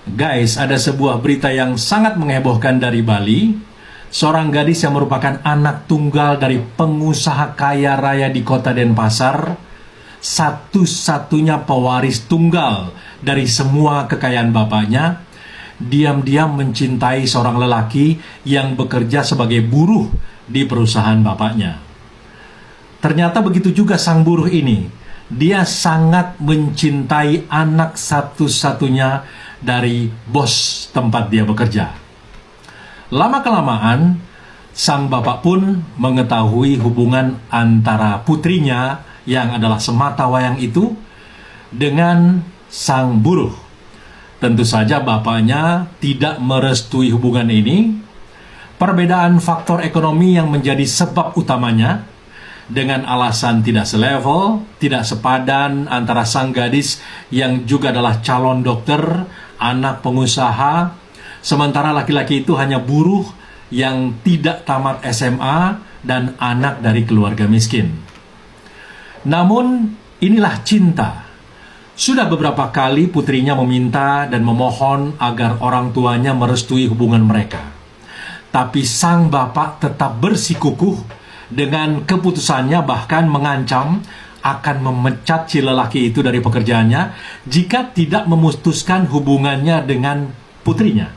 Guys, ada sebuah berita yang sangat menghebohkan dari Bali. Seorang gadis yang merupakan anak tunggal dari pengusaha kaya raya di kota Denpasar, satu-satunya pewaris tunggal dari semua kekayaan bapaknya, diam-diam mencintai seorang lelaki yang bekerja sebagai buruh di perusahaan bapaknya. Ternyata begitu juga sang buruh ini. Dia sangat mencintai anak satu-satunya dari bos tempat dia bekerja. Lama-kelamaan, sang bapak pun mengetahui hubungan antara putrinya yang adalah semata wayang itu dengan sang buruh. Tentu saja bapaknya tidak merestui hubungan ini. Perbedaan faktor ekonomi yang menjadi sebab utamanya, dengan alasan tidak selevel, tidak sepadan antara sang gadis yang juga adalah calon dokter, anak pengusaha, sementara laki-laki itu hanya buruh yang tidak tamat SMA dan anak dari keluarga miskin. Namun, inilah cinta. Sudah beberapa kali putrinya meminta dan memohon agar orang tuanya merestui hubungan mereka. Tapi sang bapak tetap bersikukuh dengan keputusannya, bahkan mengancam akan memecat si lelaki itu dari pekerjaannya jika tidak memutuskan hubungannya dengan putrinya.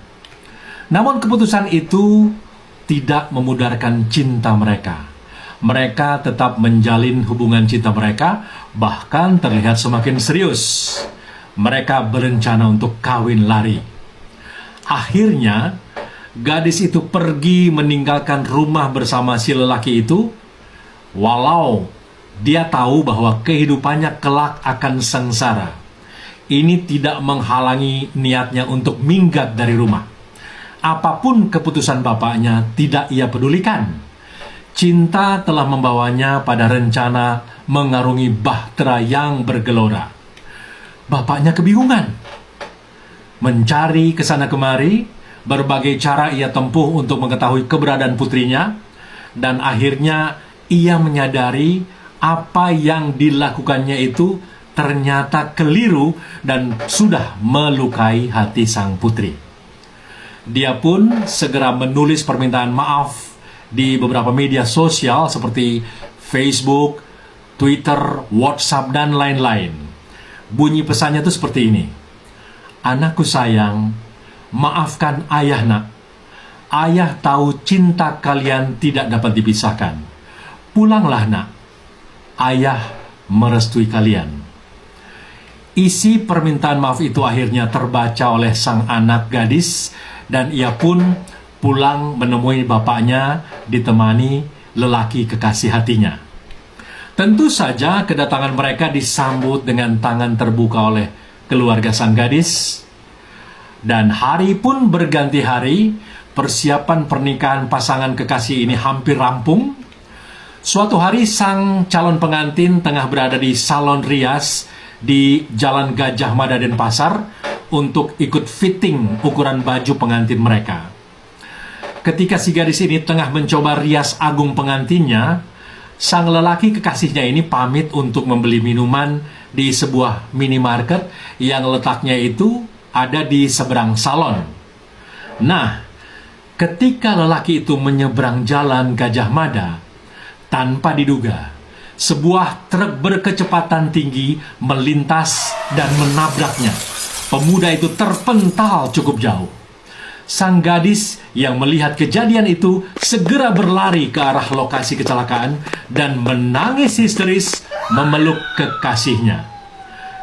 Namun keputusan itu tidak memudarkan cinta mereka. Mereka tetap menjalin hubungan cinta mereka, bahkan terlihat semakin serius. Mereka berencana untuk kawin lari. Akhirnya, gadis itu pergi meninggalkan rumah bersama si lelaki itu, walau dia tahu bahwa kehidupannya kelak akan sengsara. Ini tidak menghalangi niatnya untuk minggat dari rumah. Apapun keputusan bapaknya tidak ia pedulikan. Cinta telah membawanya pada rencana mengarungi bahtera yang bergelora. Bapaknya kebingungan, mencari kesana kemari. Berbagai cara ia tempuh untuk mengetahui keberadaan putrinya, dan akhirnya ia menyadari apa yang dilakukannya itu ternyata keliru dan sudah melukai hati sang putri. Dia pun segera menulis permintaan maaf di beberapa media sosial seperti Facebook, Twitter, WhatsApp, dan lain-lain. Bunyi pesannya itu seperti ini: "Anakku sayang, maafkan ayah nak. Ayah tahu cinta kalian tidak dapat dipisahkan. Pulanglah nak. Ayah merestui kalian." Isi permintaan maaf itu akhirnya terbaca oleh sang anak gadis, dan ia pun pulang menemui bapaknya ditemani lelaki kekasih hatinya. Tentu saja kedatangan mereka disambut dengan tangan terbuka oleh keluarga sang gadis. Dan hari pun berganti hari, persiapan pernikahan pasangan kekasih ini hampir rampung. Suatu hari sang calon pengantin tengah berada di salon rias di Jalan Gajah Mada Denpasar untuk ikut fitting ukuran baju pengantin mereka. Ketika si gadis ini tengah mencoba rias agung pengantinnya, sang lelaki kekasihnya ini pamit untuk membeli minuman di sebuah minimarket yang letaknya itu ada di seberang salon. Nah, ketika lelaki itu menyeberang jalan Gajah Mada, tanpa diduga, sebuah truk berkecepatan tinggi melintas dan menabraknya. Pemuda itu terpental cukup jauh. Sang gadis yang melihat kejadian itu segera berlari ke arah lokasi kecelakaan dan menangis histeris memeluk kekasihnya.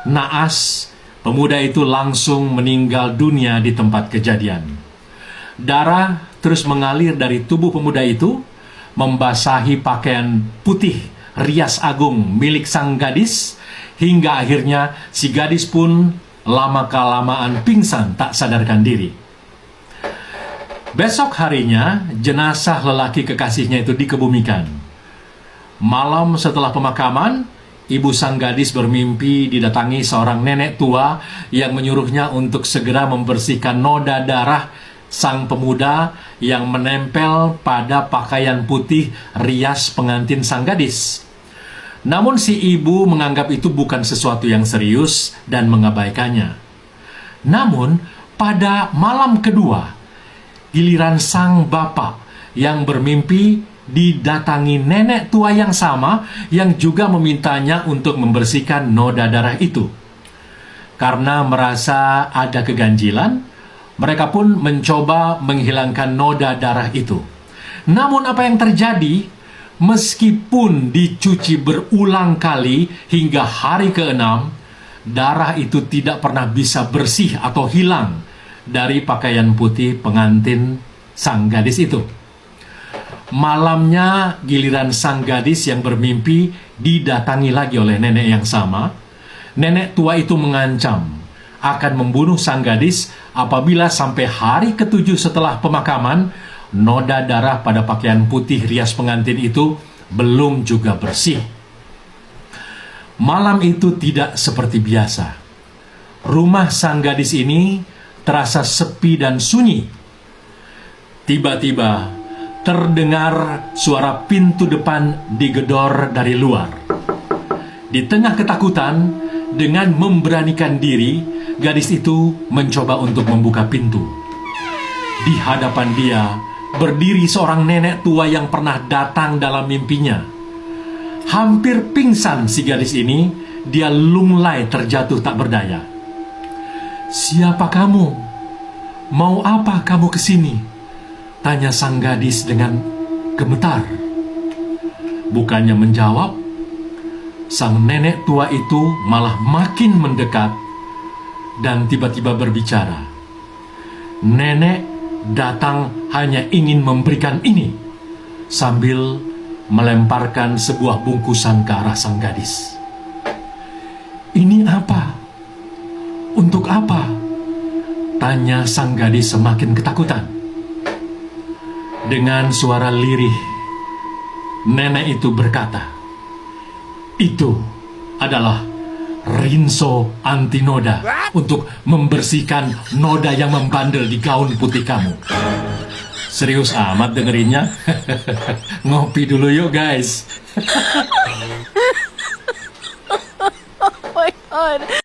Naas, pemuda itu langsung meninggal dunia di tempat kejadian. Darah terus mengalir dari tubuh pemuda itu, membasahi pakaian putih rias agung milik sang gadis, hingga akhirnya si gadis pun lama-kelamaan pingsan tak sadarkan diri. Besok harinya, jenazah lelaki kekasihnya itu dikebumikan. Malam setelah pemakaman, ibu sang gadis bermimpi didatangi seorang nenek tua yang menyuruhnya untuk segera membersihkan noda darah sang pemuda yang menempel pada pakaian putih rias pengantin sang gadis. Namun si ibu menganggap itu bukan sesuatu yang serius dan mengabaikannya. Namun, Pada malam kedua, giliran sang bapak yang bermimpi didatangi nenek tua yang sama yang juga memintanya untuk membersihkan noda darah itu. Karena merasa ada keganjilan, mereka pun mencoba menghilangkan noda darah itu. Namun apa yang terjadi? Meskipun dicuci berulang kali hingga hari ke-6, darah itu tidak pernah bisa bersih atau hilang dari pakaian putih pengantin sang gadis itu. Malamnya giliran sang gadis yang bermimpi didatangi lagi oleh nenek yang sama. Nenek tua itu mengancam akan membunuh sang gadis apabila sampai hari ke-7 setelah pemakaman, noda darah pada pakaian putih rias pengantin itu belum juga bersih. Malam itu tidak seperti biasa. Rumah sang gadis ini terasa sepi dan sunyi. Tiba-tiba terdengar suara pintu depan digedor dari luar. Di tengah ketakutan, dengan memberanikan diri, gadis itu mencoba untuk membuka pintu. Di hadapan dia berdiri seorang nenek tua yang pernah datang dalam mimpinya. Hampir pingsan si gadis ini, dia lunglai terjatuh tak berdaya. "Siapa kamu? Mau apa kamu kesini?" tanya sang gadis dengan gemetar. Bukannya menjawab, sang nenek tua itu malah makin mendekat dan tiba-tiba berbicara. Nenek datang hanya ingin memberikan ini, sambil melemparkan sebuah bungkusan ke arah sang gadis. "Ini apa? Untuk apa?" tanya sang gadis semakin ketakutan. Dengan suara lirih, nenek itu berkata, "Itu adalah rinso anti noda untuk membersihkan noda yang membandel di gaun putih kamu." Serius amat dengerinnya. Ngopi dulu yuk guys. Oh my god.